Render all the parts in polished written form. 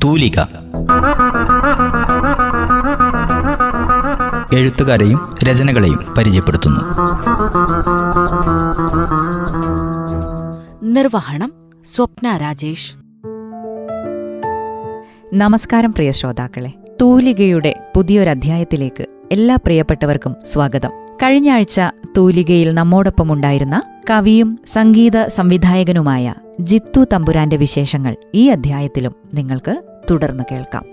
തൂലിക. എഴുത്തുകാരെയും രചനകളെയും പരിചയപ്പെടുത്തുന്നു. നിർവഹണം സ്വപ്ന രാജേഷ്. നമസ്കാരം പ്രിയ ശ്രോതാക്കളെ, തൂലികയുടെ പുതിയൊരധ്യായത്തിലേക്ക് എല്ലാ പ്രിയപ്പെട്ടവർക്കും സ്വാഗതം. കഴിഞ്ഞ ആഴ്ച തൂലികയിൽ നമ്മോടൊപ്പം ഉണ്ടായിരുന്ന കവിയും സംഗീത സംവിധായകനുമായ ജിത്തു തമ്പുരാന്റെ വിശേഷങ്ങൾ ഈ അധ്യായത്തിലും നിങ്ങൾക്ക് തുടർന്ന് കേൾക്കാം.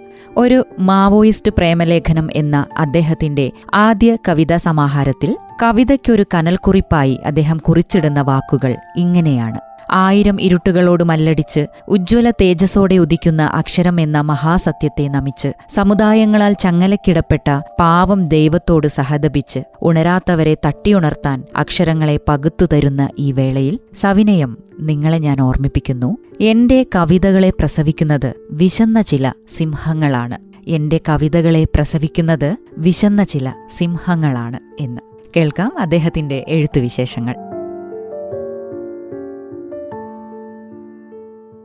ഒരു മാവോയിസ്റ്റ് പ്രേമലേഖനം എന്ന അദ്ദേഹത്തിന്റെ ആദ്യ കവിതാ സമാഹാരത്തിൽ കവിതയ്ക്കൊരു കനൽക്കുറിപ്പായി അദ്ദേഹം കുറിച്ചിടുന്ന വാക്കുകൾ ഇങ്ങനെയാണ്: 1000 ഇരുട്ടുകളോട് മല്ലടിച്ച് ഉജ്ജ്വല തേജസ്സോടെ ഉദിക്കുന്ന അക്ഷരം എന്ന മഹാസത്യത്തെ നമിച്ച് സമുദായങ്ങളാൽ ചങ്ങലക്കിടപ്പെട്ട പാവം ദൈവത്തോട് സഹതപിച്ച് ഉണരാത്തവരെ തട്ടിയുണർത്താൻ അക്ഷരങ്ങളെ പകുത്തുതരുന്ന ഈ വേളയിൽ സവിനയം നിങ്ങളെ ഞാൻ ഓർമ്മിപ്പിക്കുന്നു, എന്റെ കവിതകളെ പ്രസവിക്കുന്നത് വിശന്ന ചില സിംഹങ്ങളാണ്. എന്റെ കവിതകളെ പ്രസവിക്കുന്നത് വിശന്ന ചില സിംഹങ്ങളാണ് എന്ന്. കേൾക്കാം അദ്ദേഹത്തിന്റെ എഴുത്തുവിശേഷങ്ങൾ.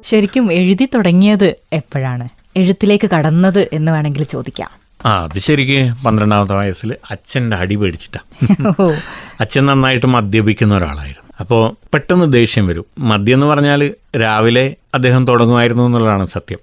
ശരിക്കും എഴുതി തുടങ്ങിയത് എപ്പോഴാണ്? എഴുത്തിലേക്ക് കടന്നത് എന്ന് വേണമെങ്കിൽ ചോദിക്കാം. അത് ശരിക്ക് 12ാമത്തെ വയസ്സിൽ അച്ഛൻ്റെ അടി പേടിച്ചിട്ടാ. അച്ഛൻ നന്നായിട്ട് മദ്യപിക്കുന്ന ഒരാളായിരുന്നു. അപ്പോൾ പെട്ടെന്ന് ദേഷ്യം വരും. മദ്യം എന്ന് പറഞ്ഞാൽ രാവിലെ അദ്ദേഹം തുടങ്ങുമായിരുന്നു എന്നുള്ളതാണ് സത്യം.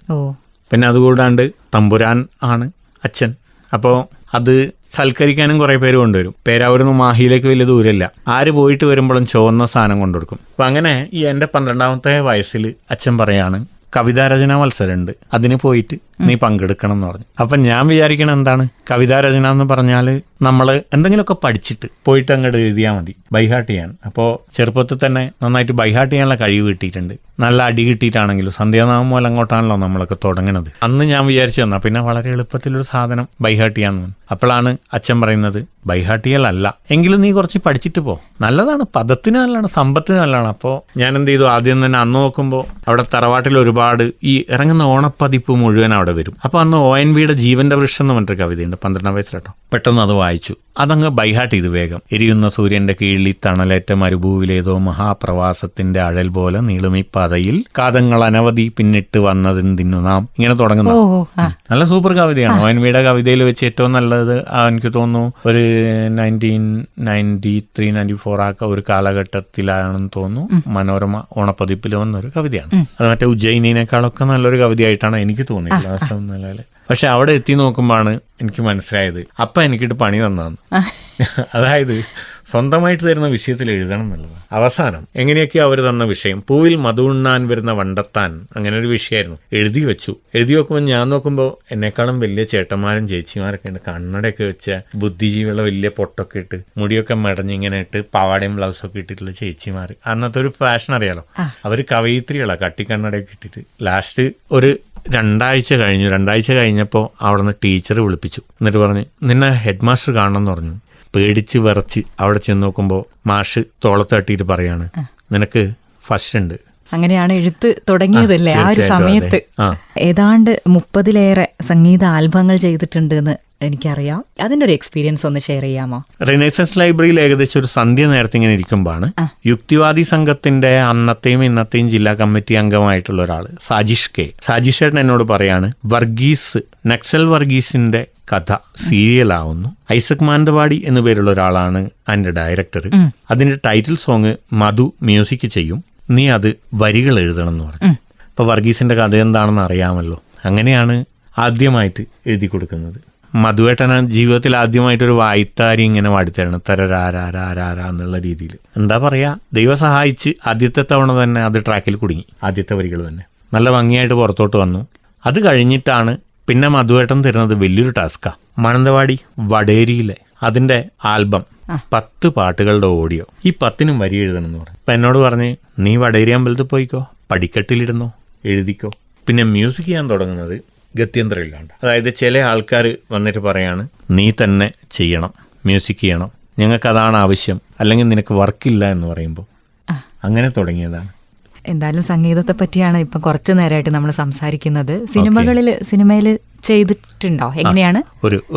പിന്നെ അതുകൂടാണ്ട് തമ്പുരാൻ ആണ് അച്ഛൻ. അപ്പോൾ അത് സൽക്കരിക്കാനും കുറേ പേര് കൊണ്ടുവരും. പേരാവൂരിന്ന് മാഹിയിലേക്ക് വലിയ ദൂരമില്ല. ആര് പോയിട്ട് വരുമ്പോഴും ചുവന്ന സാധനം കൊണ്ടുകൊടുക്കും. അപ്പം അങ്ങനെ ഈ എൻ്റെ 12ാമത്തെ വയസ്സിൽ അച്ഛൻ പറയാണ്, കവിതാരചനാ മത്സരമുണ്ട്, അതിന് പോയിട്ട് നീ പങ്കെടുക്കണം എന്ന് പറഞ്ഞു. അപ്പം ഞാൻ വിചാരിക്കണം എന്താണ് കവിതാരചന എന്ന് പറഞ്ഞാൽ നമ്മൾ എന്തെങ്കിലുമൊക്കെ പഠിച്ചിട്ട് പോയിട്ട് അങ്ങോട്ട് എഴുതിയാൽ മതി, ബൈഹാർട്ട് ചെയ്യാൻ. അപ്പോൾ ചെറുപ്പത്തിൽ തന്നെ നന്നായിട്ട് ബൈഹാർട്ട് ചെയ്യാനുള്ള കഴിവ് കിട്ടിയിട്ടുണ്ട്. നല്ല അടി കിട്ടിയിട്ടാണെങ്കിലും സന്ധ്യാനാമം മൂലം അങ്ങോട്ടാണല്ലോ നമ്മളൊക്കെ തുടങ്ങണത്. അന്ന് ഞാൻ വിചാരിച്ചു തന്നാൽ പിന്നെ വളരെ എളുപ്പത്തിലൊരു സാധനം ബൈഹാർട്ട് ചെയ്യാമെന്ന്. അപ്പോഴാണ് അച്ഛൻ പറയുന്നത്, ബൈഹാർട്ട് ചെയ്യലല്ല, എങ്കിലും നീ കുറച്ച് പഠിച്ചിട്ട് പോ, നല്ലതാണ്, പദത്തിന് നല്ലതാണ്, സമ്പത്തിന് നല്ലതാണ്. അപ്പോൾ ഞാൻ എന്ത് ചെയ്തു, ആദ്യം തന്നെ അന്ന് നോക്കുമ്പോൾ അവിടെ തറവാട്ടിൽ ഒരുപാട് ഈ ഇറങ്ങുന്ന ഓണപ്പതിപ്പ് മുഴുവൻ അവിടെ വരും. അപ്പോൾ അന്ന് ONVയുടെ ജീവന്റെ വൃക്ഷം എന്ന് പറഞ്ഞൊരു കവിതയുണ്ട്, 12ാം വയസ്സിലാട്ടോ. പെട്ടെന്ന് അത് വായിച്ചു, അതങ്ങ് ബൈഹാർട്ട് ചെയ്തു വേഗം. എരിയുന്ന സൂര്യന്റെ കീഴിൽ തണലേറ്റ മരുഭൂവിലേതോ മഹാപ്രവാസത്തിന്റെ അഴൽ പോലെ നീളുമി പാതയിൽ കാതങ്ങൾ അനവധി പിന്നിട്ട് വന്നതെന്തിന്നു നാം, ഇങ്ങനെ തുടങ്ങുന്നു. നല്ല സൂപ്പർ കവിതയാണ്. ONVയുടെ കവിതയിൽ വെച്ച് ഏറ്റവും നല്ലത് എനിക്ക് തോന്നുന്നു ഒരു 1993-94 ഒരു കാലഘട്ടത്തിലാണെന്ന് തോന്നുന്നു മനോരമ ഓണപ്പതിപ്പിൽ വന്നൊരു കവിതയാണ്. അത് മറ്റേ ഉജ്ജയിനേക്കാളൊക്കെ നല്ലൊരു കവിതയായിട്ടാണ് എനിക്ക് തോന്നിയത് നിലവിൽ. പക്ഷെ അവിടെ എത്തി നോക്കുമ്പോഴാണ് എനിക്ക് മനസ്സിലായത് അപ്പം എനിക്കിട്ട് പണി തന്നാന്ന്. അതായത് സ്വന്തമായിട്ട് തരുന്ന വിഷയത്തിൽ എഴുതണം എന്നുള്ളത്. അവസാനം എങ്ങനെയൊക്കെയോ അവർ തന്ന വിഷയം, പൂവിൽ മധുണ്ണാൻ വരുന്ന വണ്ടത്താൻ, അങ്ങനെ ഒരു വിഷയമായിരുന്നു. എഴുതി വെച്ചു. എഴുതി വെക്കുമ്പോൾ ഞാൻ നോക്കുമ്പോൾ എന്നെക്കാളും വലിയ ചേട്ടന്മാരും ചേച്ചിമാരൊക്കെ ഉണ്ട്, കണ്ണടയൊക്കെ വെച്ച ബുദ്ധിജീവികളുടെ വലിയ പൊട്ടൊക്കെ ഇട്ട് മുടിയൊക്കെ മെടഞ്ഞിങ്ങനെ ഇട്ട് പാവാടയും ബ്ലൗസൊക്കെ ഇട്ടിട്ടുള്ള ചേച്ചിമാർ. അന്നത്തെ ഒരു ഫാഷൻ അറിയാലോ. അവർ കവയിത്രികളാണ്, കട്ടിക്കണ്ണടയൊക്കെ ഇട്ടിട്ട്. ലാസ്റ്റ് ഒരു 2 ആഴ്ച കഴിഞ്ഞപ്പോൾ അവിടെ നിന്ന് ടീച്ചർ വിളിപ്പിച്ചു. എന്നിട്ട് പറഞ്ഞ്, നിന്നെ ഹെഡ് മാസ്റ്റർ കാണണം എന്ന് പറഞ്ഞു. പേടിച്ച് വിറച്ച് അവിടെ ചെന്ന് നോക്കുമ്പോൾ മാഷ് തോളത്ത് തട്ടിയിട്ട് പറയാണ്, നിനക്ക് ഫസ്റ്റ് ഉണ്ട്. അങ്ങനെയാണ് എഴുത്ത് തുടങ്ങിയതല്ലേ ആ ഒരു സമയത്ത്. ഏതാണ്ട് 30-ലേറെ സംഗീത ആൽബങ്ങൾ ചെയ്തിട്ടുണ്ട് എന്ന് എനിക്കറിയാം. അതിന്റെ ഒരു എക്സ്പീരിയൻസ് ഒന്ന് ഷെയർ ചെയ്യാമോ? റിനൈസൻസ് ലൈബ്രറിയിൽ ഏകദേശം ഒരു സന്ധ്യ നേരത്തെ ഇങ്ങനെ ഇരിക്കുമ്പോഴാണ് യുക്തിവാദി സംഘത്തിന്റെ അന്നത്തെയും ഇന്നത്തെയും ജില്ലാ കമ്മിറ്റി അംഗമായിട്ടുള്ള ഒരാൾ സാജിഷ് ചേട്ടൻ എന്നോട് പറയാണ്, നക്സൽ വർഗീസിന്റെ കഥ സീരിയലാവുന്നു. ഐസക് മാനന്തവാടി എന്നു പേരുള്ള ഒരാളാണ് അതിന്റെ ഡയറക്ടർ. അതിന്റെ ടൈറ്റിൽ സോങ് മധു മ്യൂസിക് ചെയ്യും, നീ അത് വരികൾ എഴുതണം എന്ന് പറഞ്ഞു. അപ്പൊ വർഗീസിന്റെ കഥ എന്താണെന്ന് അറിയാമല്ലോ. അങ്ങനെയാണ് ആദ്യമായിട്ട് എഴുതി കൊടുക്കുന്നത്. മധുവേട്ടന ജീവിതത്തിൽ ആദ്യമായിട്ടൊരു വായ്ത്താരി ഇങ്ങനെ വാടിത്തരണം, തരരാരാരാരാ എന്നുള്ള രീതിയിൽ. എന്താ പറയാ, ദൈവം സഹായിച്ച് ആദ്യത്തെ തവണ തന്നെ അത് ട്രാക്കിൽ കുടുങ്ങി. ആദ്യത്തെ വരികൾ തന്നെ നല്ല ഭംഗിയായിട്ട് പുറത്തോട്ട് വന്നു. അത് കഴിഞ്ഞിട്ടാണ് പിന്നെ മധുവേട്ടൻ തരുന്നത് വലിയൊരു ടാസ്കാ. മാനന്തവാടി വടേരിയിലെ അതിന്റെ ആൽബം 10 പാട്ടുകളുടെ ഓഡിയോ, ഈ 10നും വരി എഴുതണം എന്ന് പറഞ്ഞു. അപ്പം എന്നോട് പറഞ്ഞ്, നീ വടേരി അമ്പലത്തിൽ പോയിക്കോ, പടിക്കെട്ടിലിരുന്നോ, എഴുതിക്കോ. പിന്നെ മ്യൂസിക് ചെയ്യാൻ തുടങ്ങുന്നത് ഗത്യന്തരമില്ലാണ്ട്. അതായത് ചില ആൾക്കാർ വന്നിട്ട് പറയാണ്, നീ തന്നെ ചെയ്യണം, മ്യൂസിക് ചെയ്യണം, ഞങ്ങൾക്കതാണ് ആവശ്യം, അല്ലെങ്കിൽ നിനക്ക് വർക്കില്ല എന്ന് പറയുമ്പോൾ അങ്ങനെ തുടങ്ങിയതാണ്. എന്തായാലും സംഗീതത്തെ പറ്റിയാണ് ഇപ്പം കുറച്ചു നേരമായിട്ട് നമ്മൾ സംസാരിക്കുന്നത്. സിനിമയിൽ ചെയ്തിട്ടുണ്ടോ? എങ്ങനെയാണ്?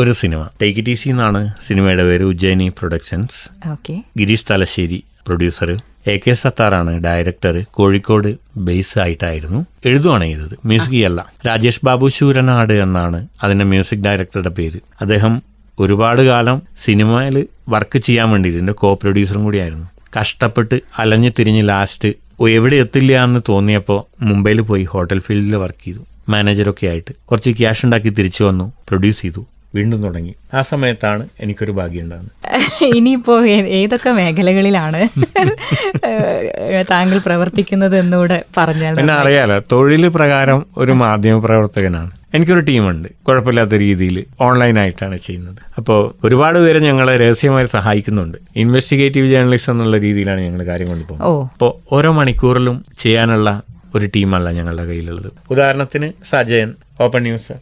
ഒരു സിനിമ ടേക്ക് ഇറ്റ് ഈസി എന്നാണ് സിനിമയുടെ പേര്, Ujjayini productions. Girish Thalassery producer, AK സത്താറാണ് ഡയറക്ടർ. കോഴിക്കോട് ബേസ് ആയിട്ടായിരുന്നു എഴുതുവാണ് ചെയ്തത്, മ്യൂസിക് അല്ല. രാജേഷ് ബാബു ശൂരനാട് എന്നാണ് അതിന്റെ മ്യൂസിക് ഡയറക്ടറുടെ പേര്. അദ്ദേഹം ഒരുപാട് കാലം സിനിമയിൽ വർക്ക് ചെയ്യാൻ വേണ്ടിയിട്ട് എൻ്റെ കോ പ്രൊഡ്യൂസറും കൂടിയായിരുന്നു. കഷ്ടപ്പെട്ട് അലഞ്ഞു തിരിഞ്ഞ് ലാസ്റ്റ് എവിടെ എത്തില്ല എന്ന് തോന്നിയപ്പോൾ മുംബൈയിൽ പോയി ഹോട്ടൽ ഫീൽഡിൽ വർക്ക് ചെയ്തു, മാനേജറൊക്കെ ആയിട്ട്. കുറച്ച് ക്യാഷ് ഉണ്ടാക്കി തിരിച്ചു വന്നു, പ്രൊഡ്യൂസ് ചെയ്തു, വീണ്ടും തുടങ്ങി. ആ സമയത്താണ് എനിക്കൊരു ഭാഗ്യം ഉണ്ടാകുന്നത്. ഇനിയിപ്പോ ഏതൊക്കെ മേഖലകളിലാണ് താങ്കൾ പ്രവർത്തിക്കുന്നത് എന്നൂടെ പറഞ്ഞാൽ. പിന്നെ അറിയാലോ, തൊഴിൽ പ്രകാരം ഒരു മാധ്യമ പ്രവർത്തകനാണ്. എനിക്കൊരു ടീമുണ്ട്, കുഴപ്പമില്ലാത്ത രീതിയിൽ ഓൺലൈനായിട്ടാണ് ചെയ്യുന്നത്. അപ്പോൾ ഒരുപാട് പേര് ഞങ്ങളെ രഹസ്യമായി സഹായിക്കുന്നുണ്ട്. ഇൻവെസ്റ്റിഗേറ്റീവ് ജേർണലിസം എന്നുള്ള രീതിയിലാണ് ഞങ്ങൾ കാര്യം കൊണ്ടുപോകുന്നത്. അപ്പോൾ ഓരോ മണിക്കൂറിലും ചെയ്യാനുള്ള ഒരു ടീമല്ല ഞങ്ങളുടെ കയ്യിലുള്ളത്. ഉദാഹരണത്തിന് സജയൻ, ഓപ്പൺ ന്യൂസ്,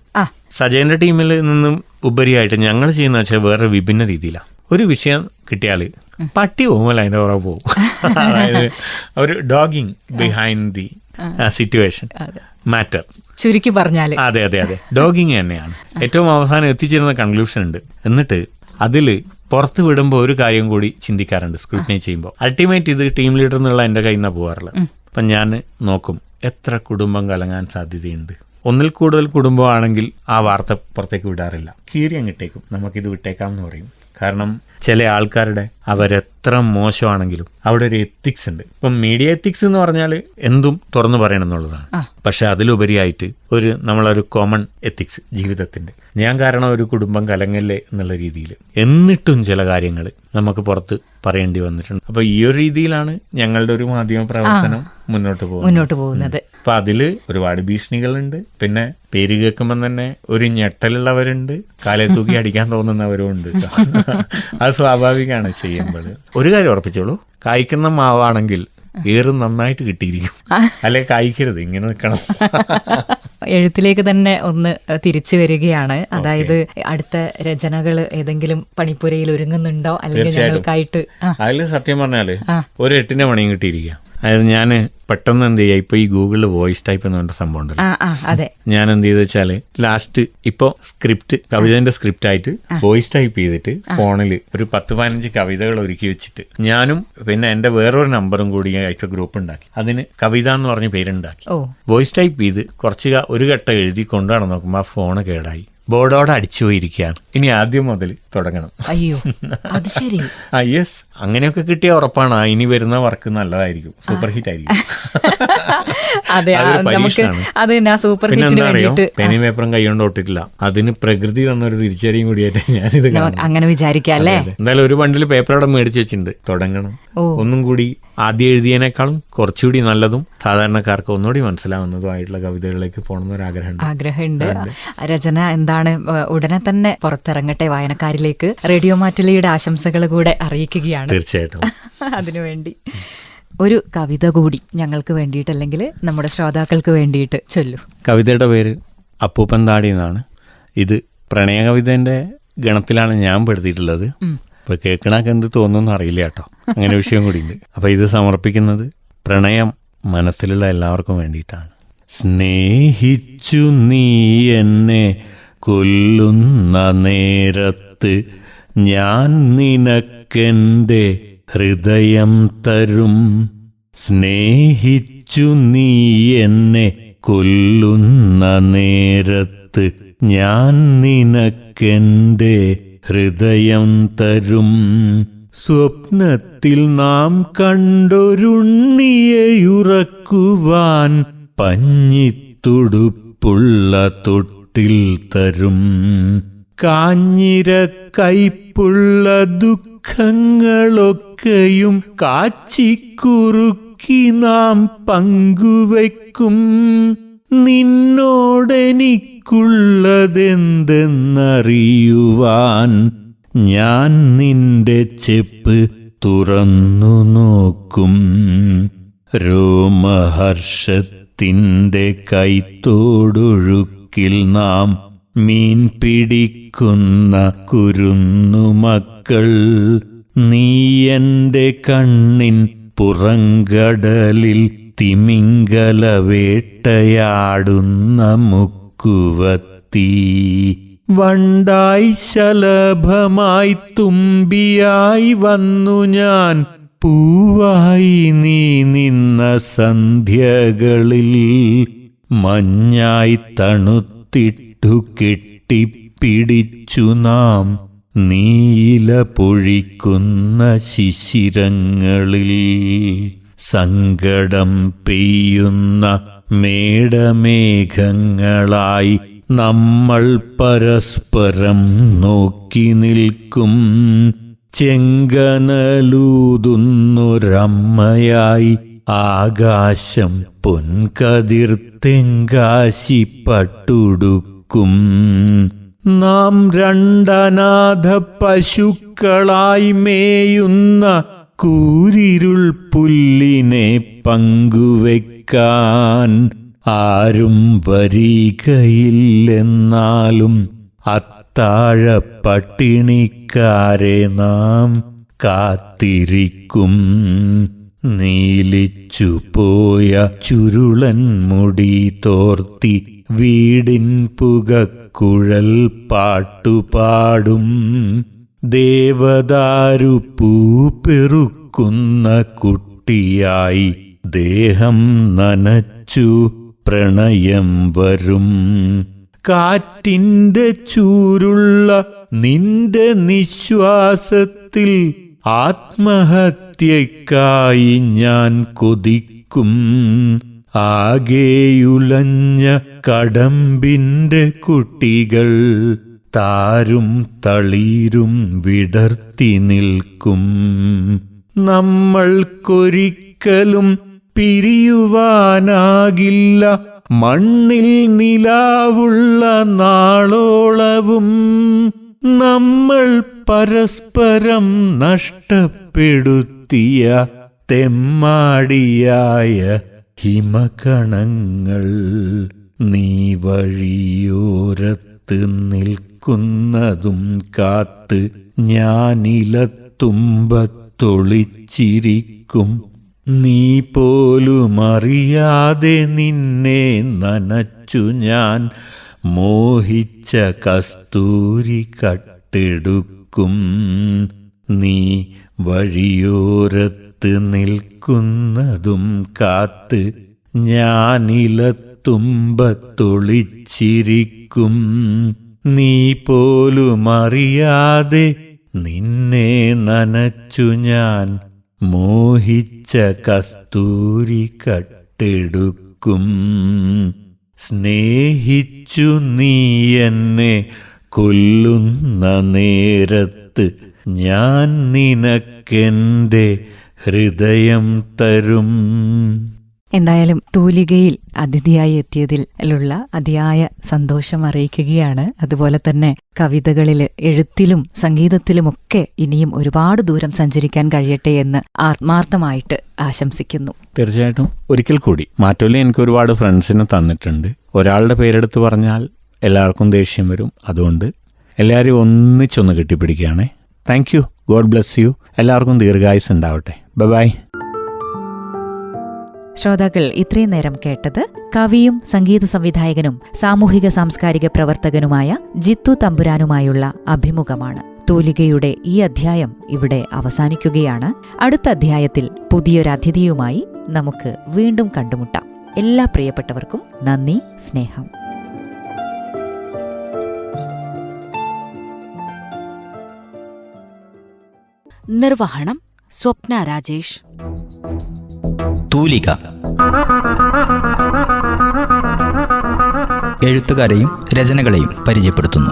സജയന്റെ ടീമിൽ നിന്നും ഉപരിയായിട്ട് ഞങ്ങൾ ചെയ്യുന്ന വെച്ചാൽ വേറെ വിഭിന്ന രീതിയിലാണ്. ഒരു വിഷയം കിട്ടിയാൽ പട്ടി പോകുമല്ലോ അതിൻ്റെ പുറകെ പോകും. അതായത് ഒരു ഡോഗിങ് ബിഹൈൻഡ് ദി സിറ്റുവേഷൻ മാറ്റർ, ചുരുക്കി പറഞ്ഞാൽ. അതെ അതെ അതെ, ഡോഗിങ് തന്നെയാണ് ഏറ്റവും അവസാനം എത്തിച്ചേരുന്ന കൺക്ലൂഷൻ ഉണ്ട്. എന്നിട്ട് അതിൽ പുറത്ത് വിടുമ്പോൾ ഒരു കാര്യം കൂടി ചിന്തിക്കാറുണ്ട് സ്ക്രൂട്ടിനൈ ചെയ്യുമ്പോൾ. അൾട്ടിമേറ്റ് ഇത് ടീം ലീഡർ എന്നുള്ള എൻ്റെ കയ്യിൽ നിന്നാണ് പോകാറുള്ളത്. അപ്പം ഞാൻ നോക്കും എത്ര കുടുംബം കലങ്ങാൻ സാധ്യതയുണ്ട്. ഒന്നിൽ കൂടുതൽ കുടുംബമാണെങ്കിൽ ആ വാർത്ത പുറത്തേക്ക് വിടാറില്ല, കീറി അങ്ങിട്ടേക്കും, നമുക്കിത് വിട്ടേക്കാം എന്ന് പറയും. കാരണം ചില ആൾക്കാരുടെ അവരെത്ര മോശമാണെങ്കിലും അവിടെ ഒരു എത്തിക്സ് ഉണ്ട്. ഇപ്പം മീഡിയ എത്തിക്സ് എന്ന് പറഞ്ഞാൽ എന്തും തുറന്നു പറയണം എന്നുള്ളതാണ്. പക്ഷെ അതിലുപരിയായിട്ട് നമ്മളൊരു കോമൺ എത്തിക്സ് ജീവിതത്തിന്റെ, ഞാൻ കാരണം ഒരു കുടുംബം കലങ്ങല്ലേ എന്നുള്ള രീതിയിൽ എന്നിട്ടും ചില കാര്യങ്ങൾ നമുക്ക് പുറത്ത് പറയേണ്ടി വന്നിട്ടുണ്ട്. അപ്പൊ ഈ ഒരു രീതിയിലാണ് ഞങ്ങളുടെ ഒരു മാധ്യമ പ്രവർത്തനം മുന്നോട്ട് പോകുന്നത്. അപ്പൊ അതില് ഒരുപാട് ഭീഷണികളുണ്ട്. പിന്നെ പേര് കേൾക്കുമ്പോൾ തന്നെ ഒരു ഞെട്ടലുള്ളവരുണ്ട്, കാലെ തൂക്കി അടിക്കാൻ തോന്നുന്നവരും ഉണ്ട്. അത് സ്വാഭാവികമാണ് ചെയ്യുമ്പോൾ. ഒരു കാര്യം ഉറപ്പിച്ചോളൂ, കായ്ക്കുന്ന മാവാണെങ്കിൽ ഏറ് നന്നായിട്ട് കിട്ടിയിരിക്കും, അല്ലെ കായ്ക്കരുത്, ഇങ്ങനെ നിൽക്കണം. എഴുത്തിലേക്ക് തന്നെ ഒന്ന് തിരിച്ചു വരികയാണ്. അതായത് അടുത്ത രചനകൾ ഏതെങ്കിലും പണിപ്പുരയിൽ ഒരുങ്ങുന്നുണ്ടോ, അല്ലെങ്കിൽ ഞങ്ങൾക്കായിട്ട്? അതിൽ സത്യം പറഞ്ഞാല് ഒരു 8ന്റെ പണിയും കിട്ടിയിരിക്കുക. അതായത് ഞാൻ പെട്ടെന്ന് എന്ത് ചെയ്യാം, ഇപ്പൊ ഈ ഗൂഗിളിൽ വോയിസ് ടൈപ്പ് എന്ന് പറഞ്ഞ സംഭവം ഉണ്ടല്ലോ, ഞാൻ എന്ത് ചെയ്ത് വെച്ചാല് ലാസ്റ്റ് ഇപ്പൊ കവിതന്റെ സ്ക്രിപ്റ്റ് ആയിട്ട് വോയിസ് ടൈപ്പ് ചെയ്തിട്ട് ഫോണിൽ ഒരു 10-15 കവിതകൾ ഒരുക്കി വെച്ചിട്ട് ഞാനും പിന്നെ എന്റെ വേറൊരു നമ്പറും കൂടി ആയിട്ട് ഗ്രൂപ്പ് ഉണ്ടാക്കി. അതിന് കവിത എന്ന് പറഞ്ഞ പേരുണ്ടാക്കി. വോയിസ് ടൈപ്പ് ചെയ്ത് ഒരു ഘട്ടം എഴുതി കൊണ്ടുവന്ന് നോക്കുമ്പോൾ ആ ഫോണ് കേടായി, ബോർഡോടെ അടിച്ചു പോയിരിക്കുകയാണ്. ഇനി ആദ്യം മുതൽ തുടങ്ങണം. അയ്യോ, അത് ശരി. യെസ്, അങ്ങനെയൊക്കെ കിട്ടിയ ഉറപ്പാണ് ഇനി വരുന്ന വർക്ക് നല്ലതായിരിക്കും, സൂപ്പർ ഹിറ്റ് ആയിരിക്കും. പിന്നെ അറിയോ, പെനി പേപ്പറും കൈകൊണ്ട് ഒട്ടിട്ടില്ല, അതിന് പ്രകൃതി തന്നൊരു തിരിച്ചടിയും കൂടിയായിട്ട് ഞാനിത് അങ്ങനെ വിചാരിക്കാം. എന്തായാലും ഒരു ബണ്ടിൽ പേപ്പറോടെ മേടിച്ച് വെച്ചിട്ടുണ്ട്, തുടങ്ങണം. ഒന്നും കൂടി ആദ്യം എഴുതിയതിനേക്കാളും കുറച്ചുകൂടി നല്ലതും സാധാരണക്കാർക്ക് ഒന്നുകൂടി മനസ്സിലാവുന്നതുമായിട്ടുള്ള കവിതകളിലേക്ക് പോകണമെന്നൊരു ആഗ്രഹമുണ്ട്. രചന എന്താണ് ഉടനെ തന്നെ പുറത്തിറങ്ങട്ടെ വായനക്കാരിലേക്ക്. റേഡിയോ മാറ്റുലിയുടെ ആശംസകൾ കൂടെ അറിയിക്കുകയാണ്. തീർച്ചയായിട്ടും. അതിനുവേണ്ടി ഒരു കവിത കൂടി ഞങ്ങൾക്ക് വേണ്ടിയിട്ട്, അല്ലെങ്കിൽ നമ്മുടെ ശ്രോതാക്കൾക്ക് വേണ്ടിയിട്ട് ചൊല്ലു. കവിതയുടെ പേര് അപ്പൂപ്പൻ താടി എന്നാണ്. ഇത് പ്രണയ കവിതന്റെ ഗണത്തിലാണ് ഞാൻ പെടുത്തിയിട്ടുള്ളത്. ഇപ്പൊ കേൾക്കണക്ക് എന്ത് തോന്നുന്നു അറിയില്ല കേട്ടോ, അങ്ങനെ വിഷയം കൂടി ഉണ്ട്. അപ്പൊ ഇത് സമർപ്പിക്കുന്നത് പ്രണയം മനസ്സിലുള്ള എല്ലാവർക്കും വേണ്ടിയിട്ടാണ്. സ്നേഹിച്ചു നീ എന്നെ കൊല്ലുന്ന നേരത്ത് ഞാൻ നിനക്കെൻ്റെ ഹൃദയം തരും. സ്നേഹിച്ചു നീ എന്നെ കൊല്ലുന്ന നേരത്ത് ഞാൻ നിനക്കെൻ്റെ ഹൃദയം തരും. സ്വപ്നത്തിൽ നാം കണ്ടൊരുണ്ണിയെയുറക്കുവാൻ പഞ്ഞിത്തുടുപ്പുള്ള തൊട്ടിൽ തരും. കാഞ്ഞിര കൈപ്പുള്ള ദുഃഖങ്ങളൊക്കെയും കാച്ചിക്കുറുക്കി നാം പങ്കുവയ്ക്കും. നിന്നോടെനിക്കുള്ളതെന്തെന്നറിയുവാൻ ഞാൻ നിന്റെ ചെപ്പ് തുറന്നു നോക്കും. രോമഹർഷത്തിൻ്റെ കൈത്തോടൊഴുക്കിൽ നാം മീൻ പിടിക്കുന്ന കുരുന്നുമക്കൾ. നീ എൻ്റെ കണ്ണിൻ പുറങ്കടലിൽ തിമിംഗല വേട്ടയാടുന്ന മുക്കുവത്തി. വണ്ടായി ശലഭമായി തുമ്പിയായി വന്നു ഞാൻ പൂവായി നീ നിന്ന സന്ധ്യകളിൽ മഞ്ഞായി തണുത്തിട്ടു കെട്ടിപ്പിടിച്ചു നാം നീല പൊഴിക്കുന്ന ശിശിരങ്ങളിൽ. സങ്കടം പെയ്യുന്ന മേടമേഘങ്ങളായി നമ്മൾ പരസ്പരം നോക്കി നിൽക്കും. ചെങ്കനലൂതുന്നൊരമ്മയായി ആകാശം പൊൻകതിർ തെങ്കാശി പട്ടുടുക്കും. നാം രണ്ടനാഥ പശുക്കളായി മേയുന്ന കൂരിരുൾ പുല്ലിനെ പങ്കുവെക്കാൻ ആരും വരികയില്ലെന്നാലും അത്താഴ പട്ടിണിക്കാരെ നാം കാത്തിരിക്കും. നീലിച്ചു പോയ ചുരുളൻ മുടി തോർത്തി വീടിൻ പുകക്കുഴൽ പാട്ടുപാടും. ദേവദാരു പൂ പെറുക്കുന്ന കുട്ടിയായി ദേഹം നനച്ചു പ്രണയം വരും. കാറ്റിൻ്റെ ചൂരുള്ള നിന്റെ നിശ്വാസത്തിൽ ആത്മഹത്യക്കായി ഞാൻ കൊതിക്കും. ആകെയുലഞ്ഞ കടമ്പിൻ്റെ കുട്ടികൾ താരും തളിരും വിടർത്തി നിൽക്കും. നമ്മൾക്കൊരിക്കലും പിരിയുവാനാകില്ല മണ്ണിൽ നിലാവുള്ള നാളോളവും. നമ്മൾ പരസ്പരം നഷ്ടപ്പെടുത്തിയ തെമ്മാടിയായ ഹിമകണങ്ങൾ. നീ വഴിയോരത്ത് നിൽക്കുന്നതും കാത്ത് ഞാനിലത്തുമ്പത്തൊളിച്ചിരിക്കും. നീ പോലും അറിയാതെ നിന്നെ നനച്ചു ഞാൻ മോഹിച്ച കസ്തൂരി കട്ടെടുക്കും. നീ വഴിയോരത്ത് നിൽക്കുന്നതും കാത്ത് ഞാനിലത്തുമ്പത്തൊളിച്ചിരിക്കും. നീ പോലും അറിയാതെ നിന്നെ നനച്ചു ഞാൻ മോഹിച്ച കസ്തൂരി കട്ടെടുക്കും. സ്നേഹിച്ചു നീ എന്നെ കൊല്ലുന്ന നേരത്ത് ഞാൻ നിനക്കെൻ്റെ ഹൃദയം തരും. എന്തായാലും തൂലികയിൽ അതിഥിയായി എത്തിയതിലുള്ള അതിയായ സന്തോഷം അറിയിക്കുകയാണ്. അതുപോലെ തന്നെ കവിതകളിൽ, എഴുത്തിലും സംഗീതത്തിലുമൊക്കെ ഇനിയും ഒരുപാട് ദൂരം സഞ്ചരിക്കാൻ കഴിയട്ടെ എന്ന് ആത്മാർത്ഥമായിട്ട് ആശംസിക്കുന്നു. തീർച്ചയായിട്ടും. ഒരിക്കൽ കൂടി മാറ്റോലി എനിക്ക് ഒരുപാട് ഫ്രണ്ട്സിനെ തന്നിട്ടുണ്ട്. ഒരാളുടെ പേരെടുത്ത് പറഞ്ഞാൽ എല്ലാവർക്കും ദേഷ്യം വരും. അതുകൊണ്ട് എല്ലാവരും ഒന്നിച്ചൊന്ന് കെട്ടിപ്പിടിക്കുകയാണേ. Thank you. God bless you. എല്ലാവർക്കും ദീർഘായുസ് ഉണ്ടാവട്ടെ. ബൈ. ശ്രോതാക്കൾ ഇത്രയും നേരം കേട്ടത് കവിയും സംഗീത സംവിധായകനും സാമൂഹിക സാംസ്കാരിക പ്രവർത്തകനുമായ ജിത്തു തമ്പുരാനുമായുള്ള അഭിമുഖമാണ്. തൂലികയുടെ ഈ അധ്യായം ഇവിടെ അവസാനിക്കുകയാണ്. അടുത്ത അധ്യായത്തിൽ പുതിയൊരു അതിഥിയുമായി നമുക്ക് വീണ്ടും കണ്ടുമുട്ടാം. എല്ലാ പ്രിയപ്പെട്ടവർക്കും നന്ദി, സ്നേഹം. നിർവഹണം സ്വപ്ന രാജേഷ്. തൂലിക എഴുത്തുകാരെയും രചനകളെയും പരിചയപ്പെടുത്തുന്നു.